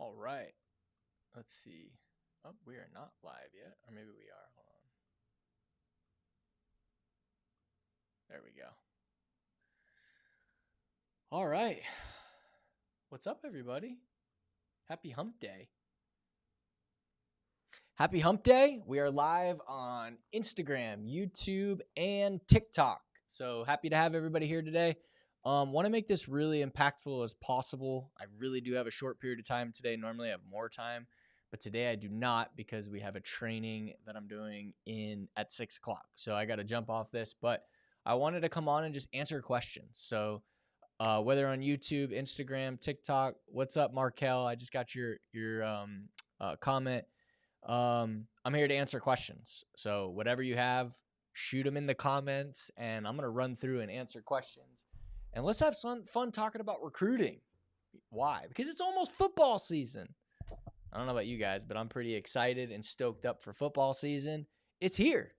All right. Let's see. Oh, we are not live yet. Or maybe we are. Hold on. There we go. All right. What's up, everybody? Happy Hump Day. Happy Hump Day. We are live on Instagram, YouTube, and TikTok. So happy to have everybody here today. Want to make this really impactful as possible. I really do have a short period of time today. Normally I have more time, but today I do not because we have a training that I'm doing at 6:00. So I got to jump off this, but I wanted to come on and just answer questions. So whether on YouTube, Instagram, TikTok, what's up, Markel? I just got your comment. I'm here to answer questions. So whatever you have, shoot them in the comments, and I'm gonna run through and answer questions. And let's have some fun talking about recruiting. Why? Because it's almost football season. I don't know about you guys, but I'm pretty excited and stoked up for football season. It's here.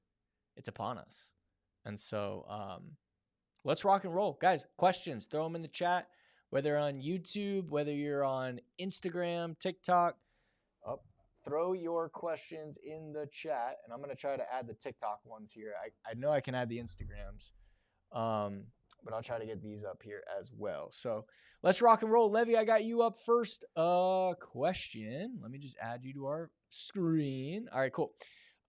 It's upon us. And so let's rock and roll. Guys, questions, throw them in the chat, whether on YouTube, whether you're on Instagram, TikTok. Throw your questions in the chat, and I'm going to try to add the TikTok ones here. I know I can add the Instagrams, but I'll try to get these up here as well. So let's rock and roll. Levy, I got you up first. Question. Let me just add you to our screen. All right, cool.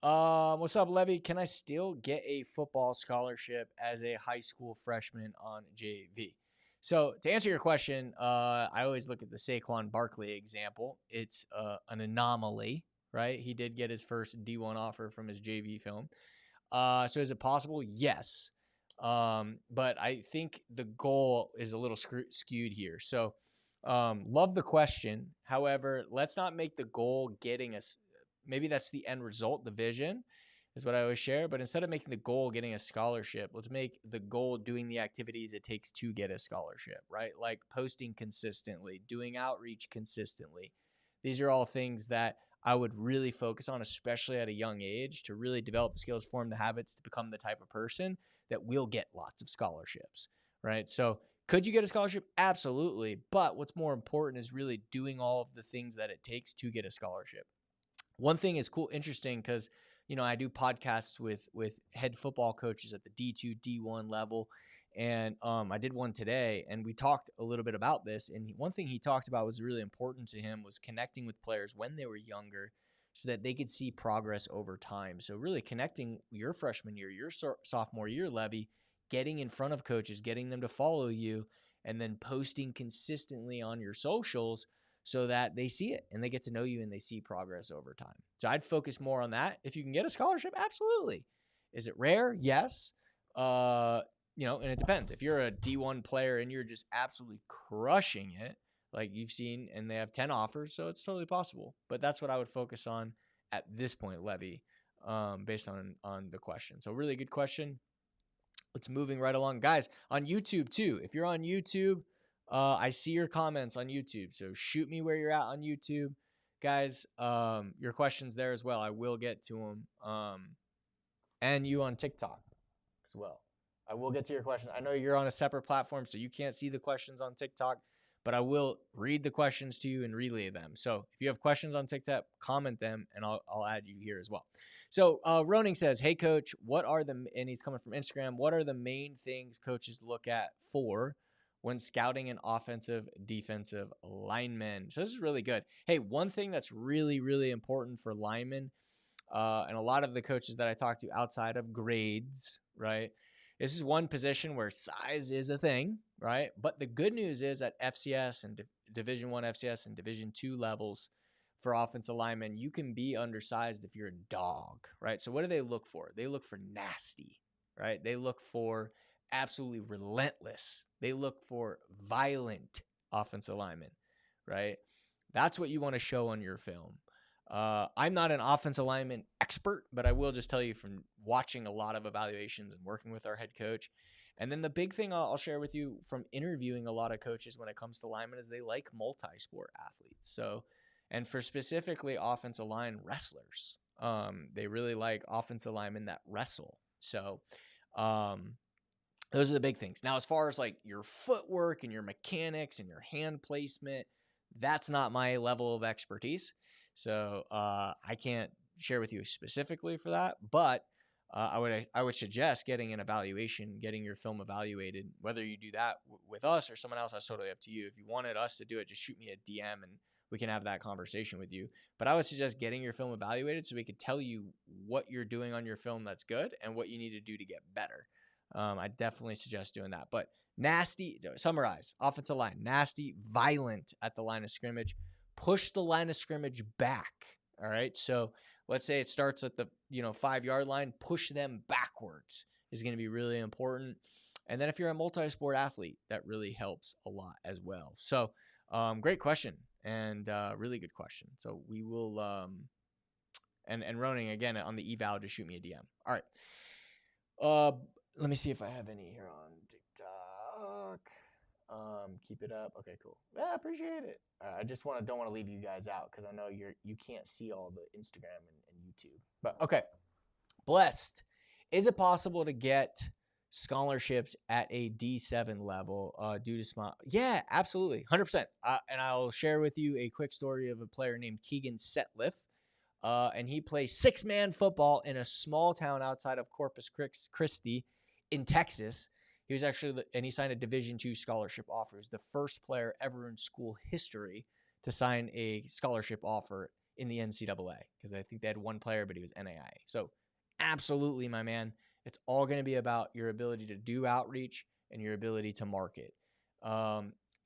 What's up, Levy? Can I still get a football scholarship as a high school freshman on JV? So to answer your question, I always look at the Saquon Barkley example. It's an anomaly, right? He did get his first D1 offer from his JV film. So is it possible? Yes. But I think the goal is a little skewed here. So love the question. However, let's not make the goal getting us. Maybe that's the end result, the vision is what I always share. But instead of making the goal getting a scholarship, let's make the goal doing the activities it takes to get a scholarship, right? Like posting consistently, doing outreach consistently. These are all things that I would really focus on, especially at a young age, to really develop the skills, form the habits to become the type of person that will get lots of scholarships, right? So could you get a scholarship? Absolutely. But what's more important is really doing all of the things that it takes to get a scholarship. One thing is cool, interesting, because I do podcasts with head football coaches at the D2, D1 level, and I did one today, and we talked a little bit about this. And one thing he talked about was really important to him was connecting with players when they were younger, so that they could see progress over time. So really connecting your freshman year, your sophomore year, Levy, getting in front of coaches, getting them to follow you, and then posting consistently on your socials so that they see it and they get to know you and they see progress over time. So I'd focus more on that. If you can get a scholarship, absolutely. Is it rare? Yes. And it depends. If you're a D1 player and you're just absolutely crushing it, like you've seen, and they have 10 offers, so it's totally possible. But that's what I would focus on at this point, Levy, based on the question. So really good question. Let's moving right along. Guys, on YouTube too. If you're on YouTube, I see your comments on YouTube. So shoot me where you're at on YouTube. Guys, your questions there as well. I will get to them. And you on TikTok as well. I will get to your questions. I know you're on a separate platform, so you can't see the questions on TikTok, but I will read the questions to you and relay them. So if you have questions on TikTok, comment them, and I'll add you here as well. So Roning says, hey, coach, and he's coming from Instagram, what are the main things coaches look at for when scouting an offensive, defensive lineman? So this is really good. Hey, one thing that's really, really important for linemen, and a lot of the coaches that I talk to outside of grades, right? This is one position where size is a thing, right? But the good news is at FCS and Division I FCS and Division II levels for offensive linemen, you can be undersized if you're a dog, right? So what do they look for? They look for nasty, right? They look for absolutely relentless. They look for violent offensive linemen, right? That's what you want to show on your film. I'm not an offensive lineman expert, but I will just tell you from watching a lot of evaluations and working with our head coach. And then the big thing I'll share with you from interviewing a lot of coaches when it comes to linemen is they like multi-sport athletes. So, and for specifically offensive line wrestlers, they really like offensive linemen that wrestle. So, those are the big things. Now, as far as like your footwork and your mechanics and your hand placement, That's not my level of expertise. So I can't share with you specifically for that, but I would suggest getting an evaluation, getting your film evaluated. Whether you do that with us or someone else, that's totally up to you. If you wanted us to do it, just shoot me a DM and we can have that conversation with you. But I would suggest getting your film evaluated so we could tell you what you're doing on your film that's good and what you need to do to get better. I definitely suggest doing that. But nasty, summarize, offensive line, nasty, violent at the line of scrimmage, push the line of scrimmage back. All right. So let's say it starts at the 5-yard line, push them backwards is going to be really important. And then if you're a multi-sport athlete, that really helps a lot as well. So great question and really good question. So we will and Roning again on the eval, just shoot me a DM. All right. Let me see if I have any here on TikTok. Keep it up. Okay, cool. Yeah, appreciate it. I just don't want to leave you guys out because I know you can't see all the Instagram and YouTube. But okay, blessed. Is it possible to get scholarships at a D7 level due to small? Yeah, absolutely, 100%. And I'll share with you a quick story of a player named Keegan Setliff. And he plays 6-man football in a small town outside of Corpus Christi in Texas. He was actually, and he signed a Division II scholarship offer. He was the first player ever in school history to sign a scholarship offer in the NCAA because I think they had one player, but he was NAIA. So absolutely, my man. It's all going to be about your ability to do outreach and your ability to market.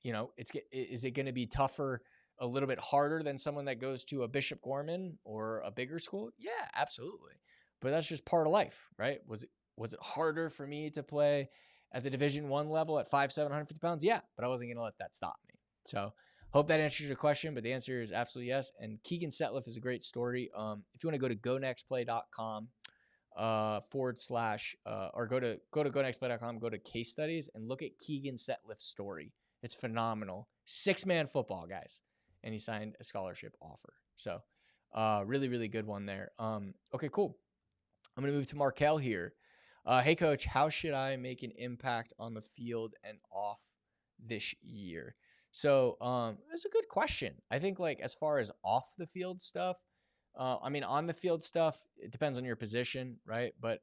Is it going to be tougher, a little bit harder than someone that goes to a Bishop Gorman or a bigger school? Yeah, absolutely. But that's just part of life, right? Was it harder for me to play at the Division I level at 5'7", 150 pounds? Yeah, but I wasn't going to let that stop me. So hope that answers your question, but the answer is absolutely yes. And Keegan Setliff is a great story. If you want to go to gonextplay.com or go to gonextplay.com, go to case studies and look at Keegan Setliff's story. It's phenomenal. 6-man football, guys. And he signed a scholarship offer. So really, really good one there. Okay, cool. I'm going to move to Markel here. Hey, Coach, how should I make an impact on the field and off this year? So that's a good question. I think as far as off the field stuff, on the field stuff, it depends on your position, right? But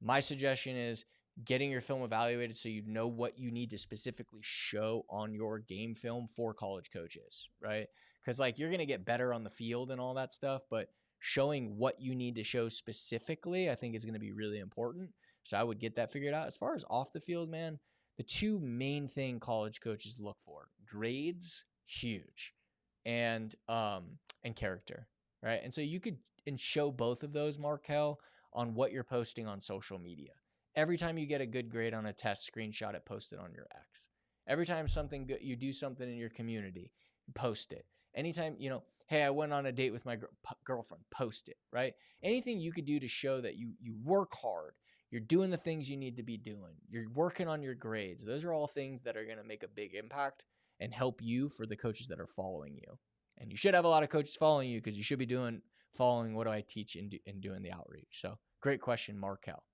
my suggestion is getting your film evaluated so you know what you need to specifically show on your game film for college coaches, right? Because you're going to get better on the field and all that stuff, but showing what you need to show specifically, I think is going to be really important. So I would get that figured out. As far as off the field, man, the two main thing college coaches look for: grades, huge, and character, right? And so you could show both of those, Markel, on what you're posting on social media. Every time you get a good grade on a test, screenshot it, post it on your X. Every time something good, you do something in your community, post it. Anytime, hey, I went on a date with my girlfriend, post it, right? Anything you could do to show that you work hard, you're doing the things you need to be doing, you're working on your grades. Those are all things that are going to make a big impact and help you for the coaches that are following you. And you should have a lot of coaches following you because you should be following what do I teach and doing the outreach. So great question, Markel.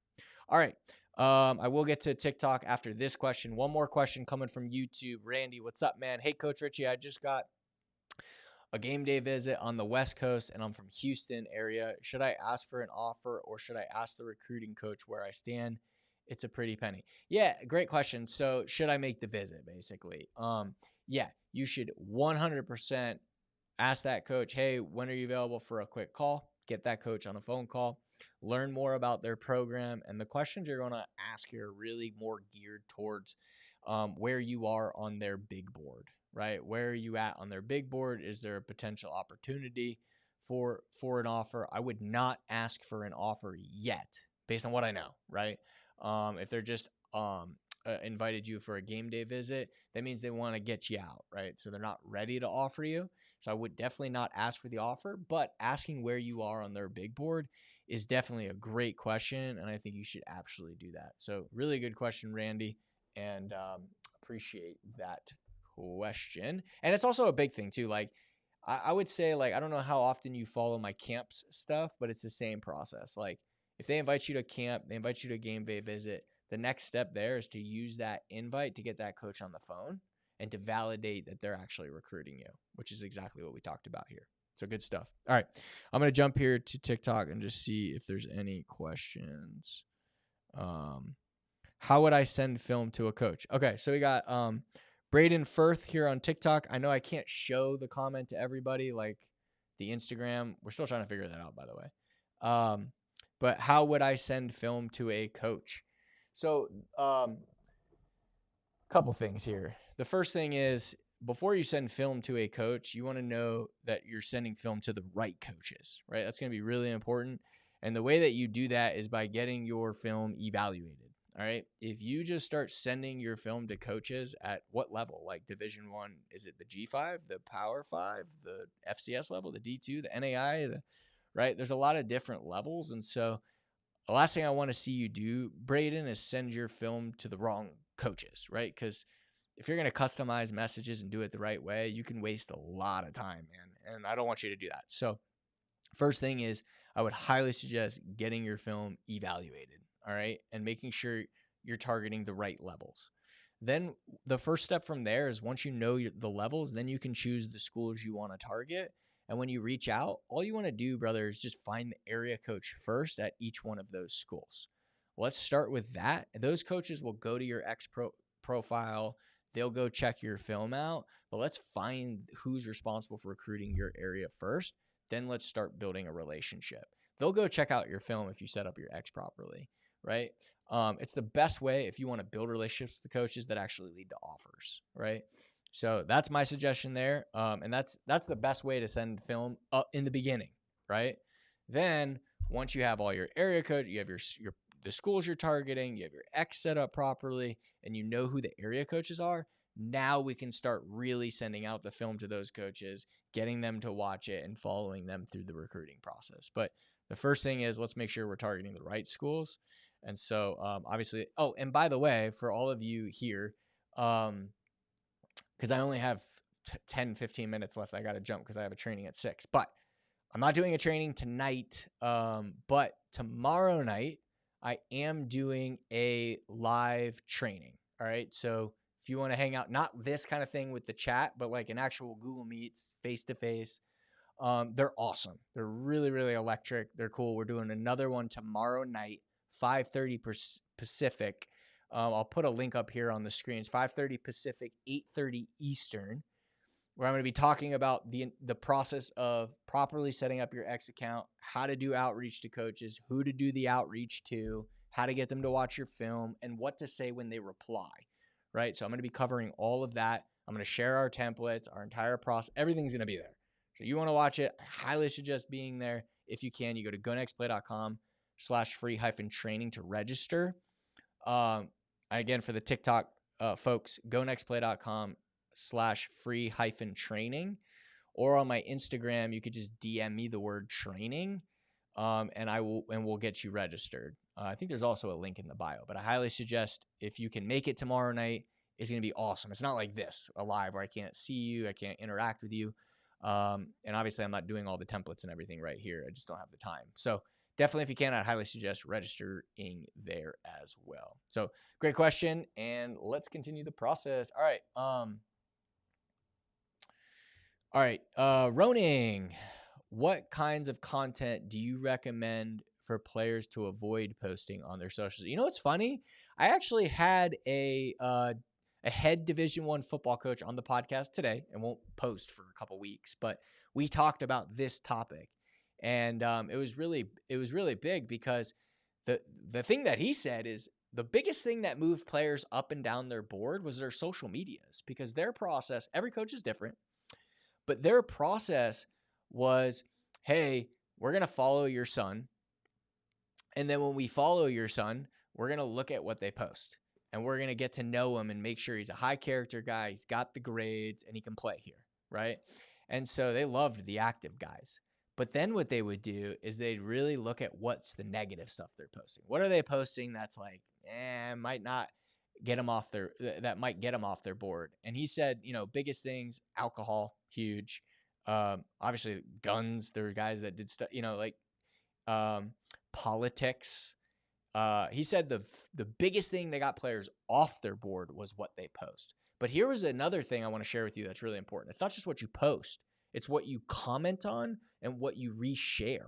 All right. I will get to TikTok after this question. One more question coming from YouTube. Randy, what's up, man? Hey, Coach Richie, I just got a game day visit on the West Coast, and I'm from Houston area. Should I ask for an offer or should I ask the recruiting coach where I stand? It's a pretty penny. Yeah, great question. So should I make the visit, basically? Yeah, you should 100% ask that coach, hey, when are you available for a quick call? Get that coach on a phone call. Learn more about their program. And the questions you're going to ask here are really more geared towards where you are on their big board, right? Where are you at on their big board? Is there a potential opportunity for an offer? I would not ask for an offer yet based on what I know, right? If they're just invited you for a game day visit, that means they want to get you out, right? So they're not ready to offer you. So I would definitely not ask for the offer, but asking where you are on their big board is definitely a great question. And I think you should absolutely do that. So really good question, Randy, and appreciate that question. And it's also a big thing too. I would say, I don't know how often you follow my camps stuff, but it's the same process. If they invite you to camp, they invite you to a game day visit, the next step there is to use that invite to get that coach on the phone and to validate that they're actually recruiting you, which is exactly what we talked about here. So good stuff. All right. I'm going to jump here to TikTok and just see if there's any questions. How would I send film to a coach? Okay, so we got Braden Firth here on TikTok. I know I can't show the comment to everybody like the Instagram. We're still trying to figure that out, by the way. But how would I send film to a coach? So couple things here. The first thing is, before you send film to a coach, you want to know that you're sending film to the right coaches, right? That's going to be really important. And the way that you do that is by getting your film evaluated. All right. If you just start sending your film to coaches at what level, like Division One, is it the G5, the Power 5, the FCS level, the D2, the NAI, right? There's a lot of different levels. And so the last thing I want to see you do, Braden, is send your film to the wrong coaches, right? Because if you're going to customize messages and do it the right way, you can waste a lot of time, man. And I don't want you to do that. So first thing is, I would highly suggest getting your film evaluated, all right? And making sure you're targeting the right levels. Then the first step from there is, once you know the levels, then you can choose the schools you want to target. And when you reach out, all you want to do, brother, is just find the area coach first at each one of those schools. Let's start with that. Those coaches will go to your profile. They'll go check your film out. But let's find who's responsible for recruiting your area first. Then let's start building a relationship. They'll go check out your film if you set up your X properly, right? It's the best way if you want to build relationships with the coaches that actually lead to offers, right? So that's my suggestion there. And that's the best way to send film up in the beginning, right? Then once you have all your area coach, you have the schools you're targeting, you have your X set up properly, and you know who the area coaches are, now we can start really sending out the film to those coaches, getting them to watch it and following them through the recruiting process. But the first thing is, let's make sure we're targeting the right schools. And so obviously, oh, and by the way, for all of you here, because I only have 10, 15 minutes left, I got to jump because I have a training at 6. But I'm not doing a training tonight. But tomorrow night, I am doing a live training. All right. So if you want to hang out, not this kind of thing with the chat, but like an actual Google Meets face-to-face, they're awesome. They're really, really electric. They're cool. We're doing another one tomorrow night, 5:30 Pacific. I'll put a link up here on the screen. It's 5:30 Pacific, 8:30 Eastern, where I'm going to be talking about the process of properly setting up your X account, how to do outreach to coaches, who to do the outreach to, how to get them to watch your film, and what to say when they reply, right? So I'm going to be covering all of that. I'm going to share our templates, our entire process. Everything's going to be there. So you want to watch it, I highly suggest being there. If you can, you go to gonextplay.com/free-training to register. And again, for the TikTok folks, gonextplay.com/free-training, or on my Instagram, you could just DM me the word training, and we'll get you registered. I think there's also a link in the bio, but I highly suggest, if you can make it tomorrow night, it's going to be awesome. It's not like this, a live, where I can't see you, I can't interact with you. And obviously I'm not doing all the templates and everything right here. I just don't have the time. So definitely, if you can, I'd highly suggest registering there as well. So great question. And let's continue the process. All right. Roning, what kinds of content do you recommend for players to avoid posting on their socials? You know what's funny? I actually had a head Division I football coach on the podcast today, and won't post for a couple weeks, but we talked about this topic, and it was really big, because the thing that he said is the biggest thing that moved players up and down their board was their social medias, because their process, every coach is different, but their process was, hey, we're going to follow your son. And then when we follow your son, we're going to look at what they post, and we're going to get to know him and make sure he's a high character guy. He's got the grades and he can play here. Right. And so they loved the active guys. But then what they would do is they'd really look at what's the negative stuff they're posting. What are they posting that's like, might not get them off that might get them off their board. And he said, biggest things, alcohol, huge. Obviously guns. There were guys that did stuff, politics. He said the biggest thing that got players off their board was what they post. But here was another thing I want to share with you that's really important. It's not just what you post, it's what you comment on and what you reshare.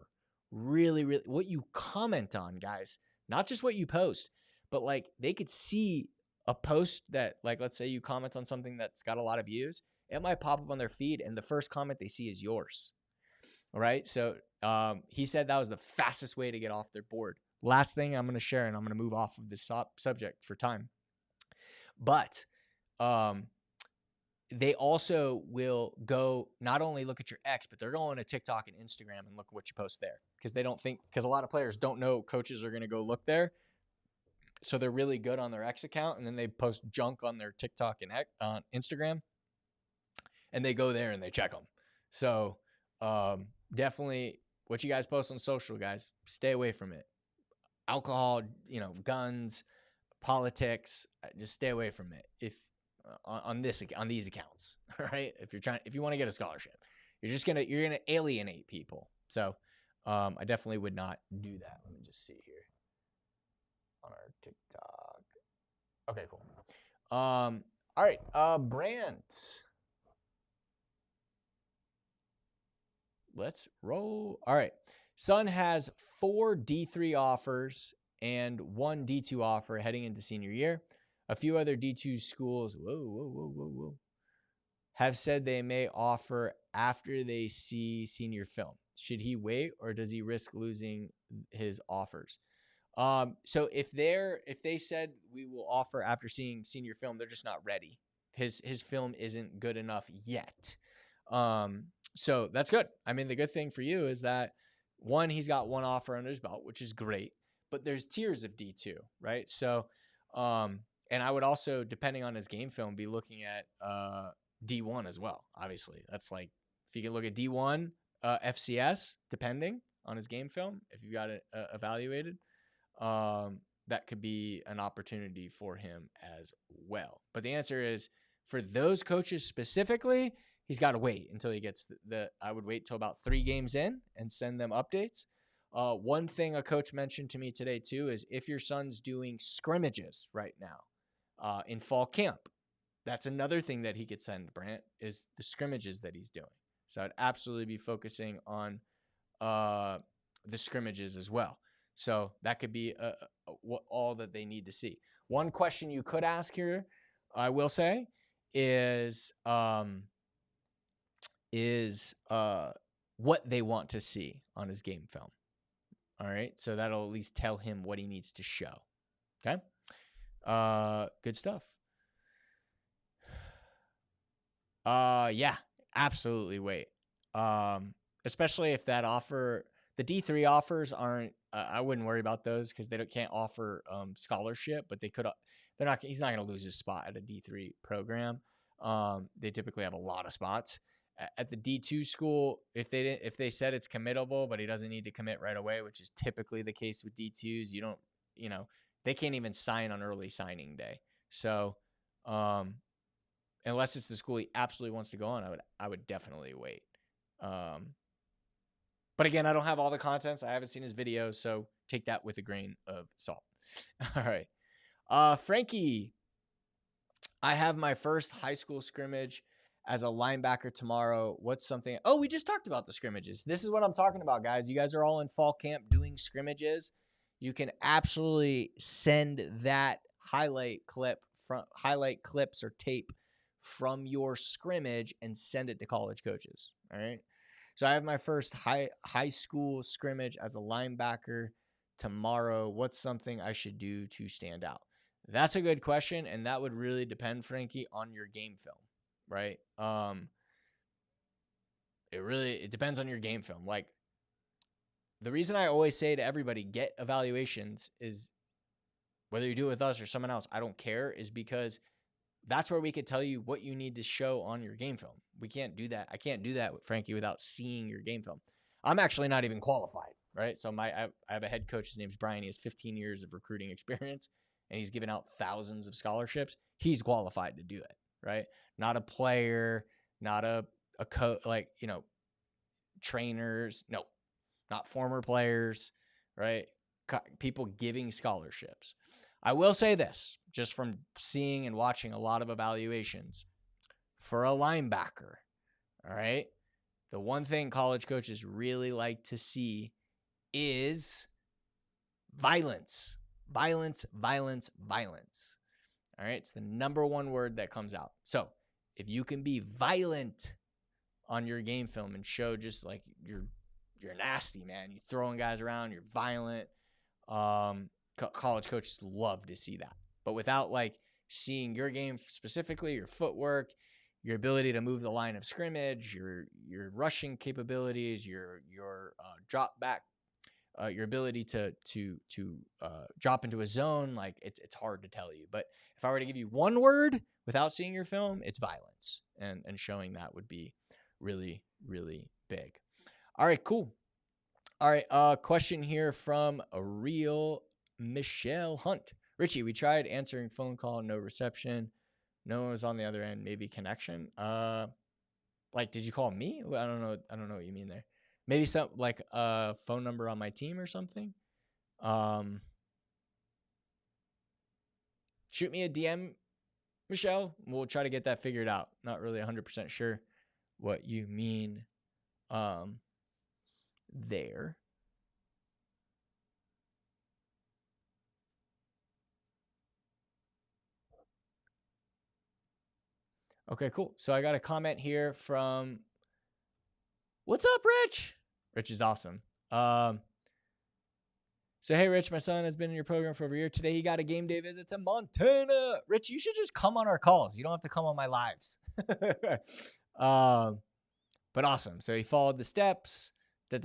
Really, really, what you comment on, guys, not just what you post, but like they could see a post that, like, let's say you comment on something that's got a lot of views, it might pop up on their feed and the first comment they see is yours. All right. So he said that was the fastest way to get off their board. Last thing I'm going to share, and I'm going to move off of this subject for time. But they also will go not only look at your X, but they're going to TikTok and Instagram and look at what you post there, because they don't think, because a lot of players don't know coaches are going to go look there. So they're really good on their X account, and then they post junk on their TikTok and on Instagram, and they go there and they check them. So definitely what you guys post on social, guys, stay away from it. Alcohol, guns, politics, just stay away from it. If on these accounts, all right? If you want to get a scholarship, you're gonna alienate people. So I definitely would not do that. Let me just see here on our TikTok. Okay, cool. All right, Brant. Let's roll. All right. Sun has 4 D3 offers and 1 D2 offer heading into senior year. A few other D2 schools, have said they may offer after they see senior film. Should he wait, or does he risk losing his offers? So if they said we will offer after seeing senior film, they're just not ready. His film isn't good enough yet. So that's good. I mean, the good thing for you is that, one, he's got 1 offer under his belt, which is great, but there's tiers of D2, right? So, and I would also, depending on his game film, be looking at D1 as well. Obviously, that's like, if you can look at D1, FCS, depending on his game film, if you got it evaluated, that could be an opportunity for him as well. But the answer is, for those coaches specifically, he's got to wait until he gets I would wait till about 3 games in and send them updates. One thing a coach mentioned to me today too is, if your son's doing scrimmages right now in fall camp, that's another thing that he could send Brant, is the scrimmages that he's doing. So I'd absolutely be focusing on the scrimmages as well. So that could be all that they need to see. One question you could ask here, I will say, is what they want to see on his game film. All right. So that'll at least tell him what he needs to show. Okay. Good stuff. Yeah, absolutely wait. Especially if that offer, the D3 offers aren't, I wouldn't worry about those, because they can't offer scholarship, but he's not going to lose his spot at a D3 program. They typically have a lot of spots. At the D2 school, if they said it's committable, but he doesn't need to commit right away, which is typically the case with D2s, they can't even sign on early signing day. So, unless it's the school he absolutely wants to go on, I would definitely wait. But again, I don't have all the contents. I haven't seen his videos, so take that with a grain of salt. All right. Frankie, I have my first high school scrimmage as a linebacker tomorrow. What's something? Oh, we just talked about the scrimmages. This is what I'm talking about, guys. You guys are all in fall camp doing scrimmages. You can absolutely send that highlight clips or tape from your scrimmage and send it to college coaches. All right. So I have my first high school scrimmage as a linebacker tomorrow. What's something I should do to stand out? That's a good question, and that would really depend, Frankie, on your game film, right? It depends on your game film. Like, the reason I always say to everybody, get evaluations, is whether you do it with us or someone else, I don't care, is because that's where we could tell you what you need to show on your game film. We can't do that. I can't do that with Frankie without seeing your game film. I'm actually not even qualified, right? So I have a head coach. His name's Brian. He has 15 years of recruiting experience, and he's given out thousands of scholarships. He's qualified to do it, right? Not a player, not a coach, trainers. No, not former players, right? People giving scholarships. I will say this, just from seeing and watching a lot of evaluations, for a linebacker, all right, the one thing college coaches really like to see is violence. Violence, violence, violence. All right, it's the number one word that comes out. So if you can be violent on your game film and show just like you're nasty, man, you're throwing guys around, you're violent, college coaches love to see that. But without like seeing your game specifically, your footwork, your ability to move the line of scrimmage, your rushing capabilities, your drop back, your ability to drop into a zone, like it's hard to tell you. But if I were to give you one word without seeing your film, it's violence, and showing that would be really, really big. All right, cool. All right, question here from a real Michelle Hunt. Richie, we tried answering phone call, no reception. No one was on the other end. Maybe connection. Like, did you call me? I don't know. I don't know what you mean there. Maybe some like a phone number on my team or something. Shoot me a DM, Michelle. We'll try to get that figured out. Not really 100% sure what you mean there. Okay, cool. So I got a comment here from, what's up, Rich? Rich is awesome. So, hey, Rich, my son has been in your program for over a year. Today, he got a game day visit to Montana. Rich, you should just come on our calls. You don't have to come on my lives. But awesome. So he followed the steps. Got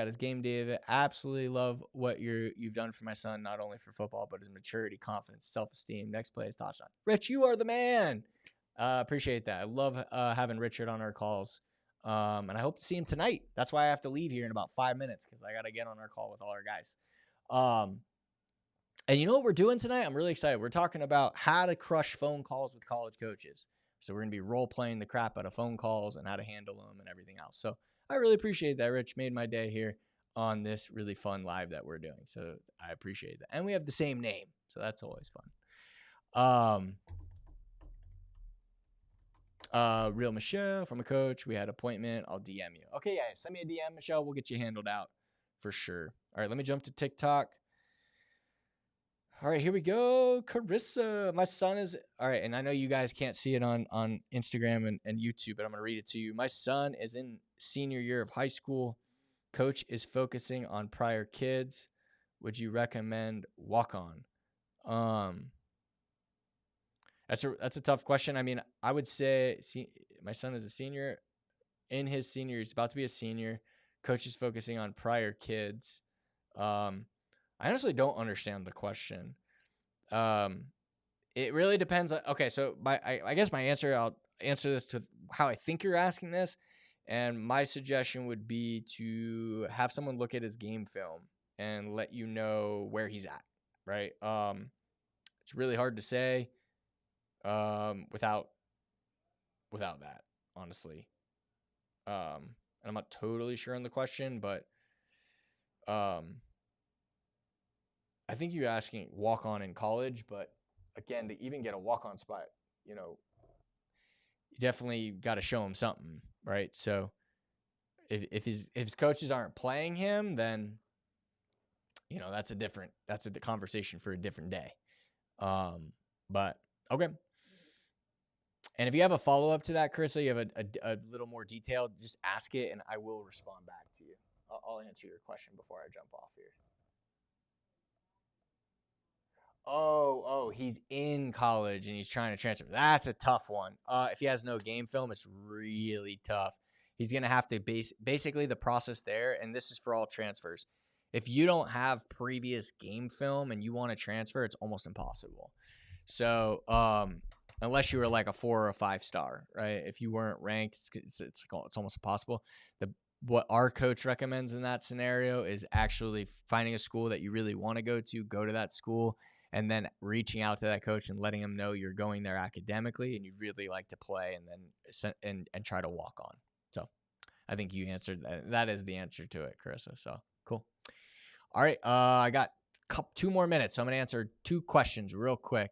his game day visit. Absolutely love what you've done for my son, not only for football, but his maturity, confidence, self-esteem. Next play is touchdown. Rich, you are the man. Appreciate that. I love having Richard on our calls. And I hope to see him tonight. That's why I have to leave here in about 5 minutes, because I got to get on our call with all our guys. And you know what we're doing tonight? I'm really excited. We're talking about how to crush phone calls with college coaches. So we're going to be role playing the crap out of phone calls and how to handle them and everything else. So I really appreciate that. Rich made my day here on this really fun live that we're doing. So I appreciate that. And we have the same name, so that's always fun. Real Michelle from a coach. We had appointment. I'll DM you. Okay, yeah, send me a DM, Michelle. We'll get you handled out for sure. All right, let me jump to TikTok. All right, here we go. Carissa, my son is, all right, and I know you guys can't see it on Instagram and YouTube, but I'm going to read it to you. My son is in senior year of high school. Coach is focusing on prior kids. Would you recommend walk-on? That's a tough question. I mean, I would say my son is a senior. In his senior, he's about to be a senior. Coach is focusing on prior kids. I honestly don't understand the question. It really depends. Okay, so I guess my answer, I'll answer this to how I think you're asking this. And my suggestion would be to have someone look at his game film and let you know where he's at, right? It's really hard to say without that, honestly. And I'm not totally sure on the question, but I think you're asking walk on in college, but again, to even get a walk on spot, you definitely got to show him something, right? So if his coaches aren't playing him, then that's a conversation for a different day. But okay. And if you have a follow up to that, Carissa, you have a little more detailed, just ask it, and I will respond back to you. I'll answer your question before I jump off here. Oh, he's in college and he's trying to transfer. That's a tough one. If he has no game film, it's really tough. He's going to have to basically the process there, and this is for all transfers. If you don't have previous game film and you want to transfer, it's almost impossible. So, unless you were like a 4 or a 5 star, right? If you weren't ranked, it's almost impossible. What our coach recommends in that scenario is actually finding a school that you really want to go to that school, and then reaching out to that coach and letting them know you're going there academically and you'd really like to play, and then and try to walk on. So I think you answered that. That is the answer to it, Carissa. So cool. All right. I got 2 more minutes. So I'm going to answer 2 questions real quick.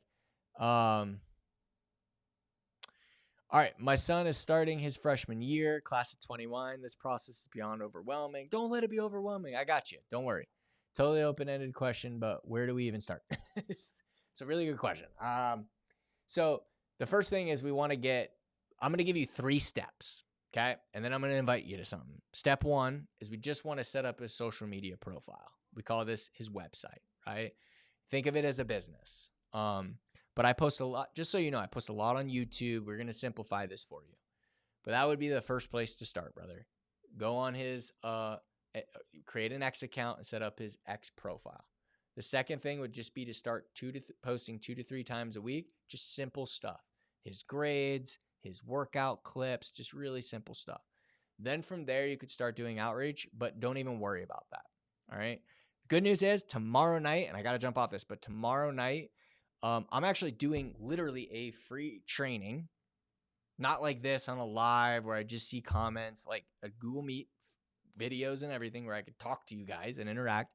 All right. My son is starting his freshman year, class of 21. This process is beyond overwhelming. Don't let it be overwhelming. I got you. Don't worry. Totally open-ended question, but where do we even start? It's a really good question. So the first thing is I'm going to give you 3 steps. Okay. And then I'm going to invite you to something. Step 1 is we just want to set up his social media profile. We call this his website, right? Think of it as a business. But I post a lot, just so you know, I post a lot on YouTube. We're going to simplify this for you. But that would be the first place to start, brother. Go on his, create an X account and set up his X profile. The second thing would just be to start posting 2 to 3 times a week, just simple stuff. His grades, his workout clips, just really simple stuff. Then from there, you could start doing outreach, but don't even worry about that. All right. Good news is tomorrow night, and I got to jump off this, but tomorrow night, I'm actually doing literally a free training, not like this on a live where I just see comments, like a Google Meet videos and everything where I could talk to you guys and interact,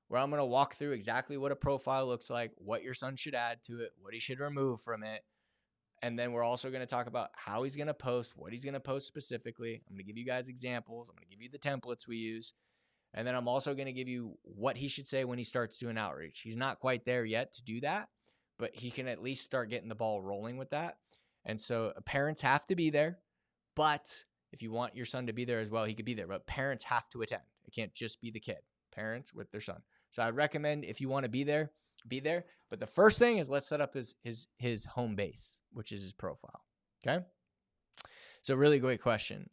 where I'm going to walk through exactly what a profile looks like, what your son should add to it, what he should remove from it. And then we're also going to talk about how he's going to post, what he's going to post specifically. I'm going to give you guys examples. I'm going to give you the templates we use. And then I'm also going to give you what he should say when he starts doing outreach. He's not quite there yet to do that, but he can at least start getting the ball rolling with that. And so parents have to be there, but if you want your son to be there as well, he could be there, but parents have to attend. It can't just be the kid, parents with their son. So I'd recommend if you want to be there, be there. But the first thing is let's set up his home base, which is his profile. Okay. So really great question.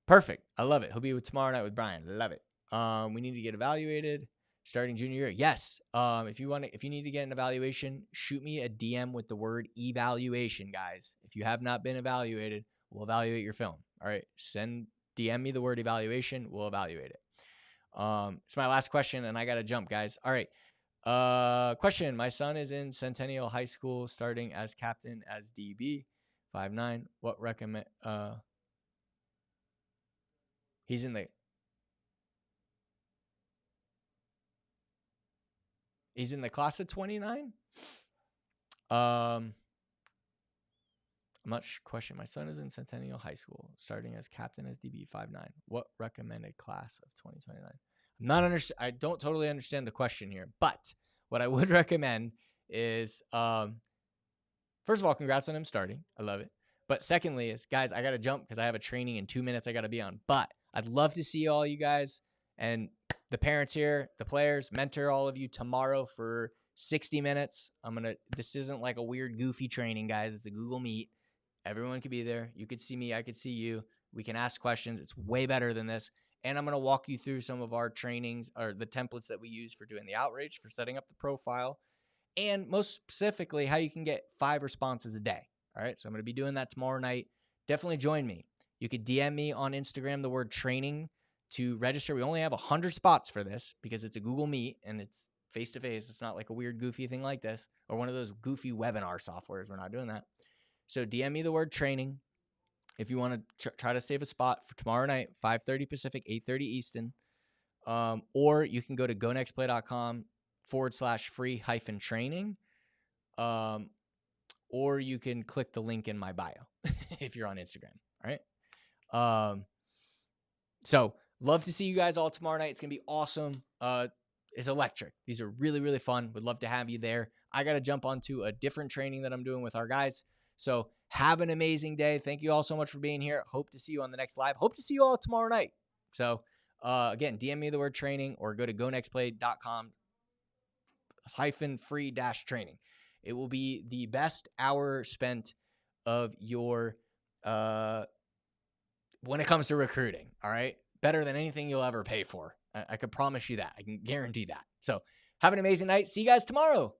Perfect. I love it. He'll be with tomorrow night with Brian. Love it. We need to get evaluated starting junior year. Yes. If you need to get an evaluation, shoot me a DM with the word evaluation, guys. If you have not been evaluated, we'll evaluate your film. All right. DM me the word evaluation. We'll evaluate it. It's my last question and I got to jump, guys. All right. Question. My son is in Centennial High School starting as captain as DB 5'9". What recommend, he's in the class of 29. I'm not sure. Question. My son is in Centennial High School, starting as captain as DB 5'9". What recommended class of 2029? I don't totally understand the question here, but what I would recommend is, first of all, congrats on him starting. I love it. But secondly is, guys, I got to jump because I have a training in 2 minutes I got to be on. But I'd love to see all you guys and the parents here, the players, mentor all of you tomorrow for 60 minutes. This isn't like a weird, goofy training, guys. It's a Google Meet. Everyone could be there. You could see me. I could see you. We can ask questions. It's way better than this. And I'm going to walk you through some of our trainings or the templates that we use for doing the outreach, for setting up the profile, and most specifically, how you can get 5 responses a day. All right. So I'm going to be doing that tomorrow night. Definitely join me. You could DM me on Instagram, the word training, to register. We only have 100 spots for this because it's a Google Meet and it's face-to-face. It's not like a weird, goofy thing like this or one of those goofy webinar softwares. We're not doing that. So DM me the word training if you want to try to save a spot for tomorrow night, 5:30 Pacific, 8:30 Eastern. Or you can go to gonextplay.com/free-training. Or you can click the link in my bio if you're on Instagram. All right. So love to see you guys all tomorrow night. It's going to be awesome. It's electric. These are really, really fun. Would love to have you there. I got to jump onto a different training that I'm doing with our guys. So have an amazing day. Thank you all so much for being here. Hope to see you on the next live. Hope to see you all tomorrow night. So again, DM me the word training or go to gonextplay.com/free-training. It will be the best hour spent of your when it comes to recruiting. All right. Better than anything you'll ever pay for. I could promise you that. I can guarantee that. So have an amazing night. See you guys tomorrow.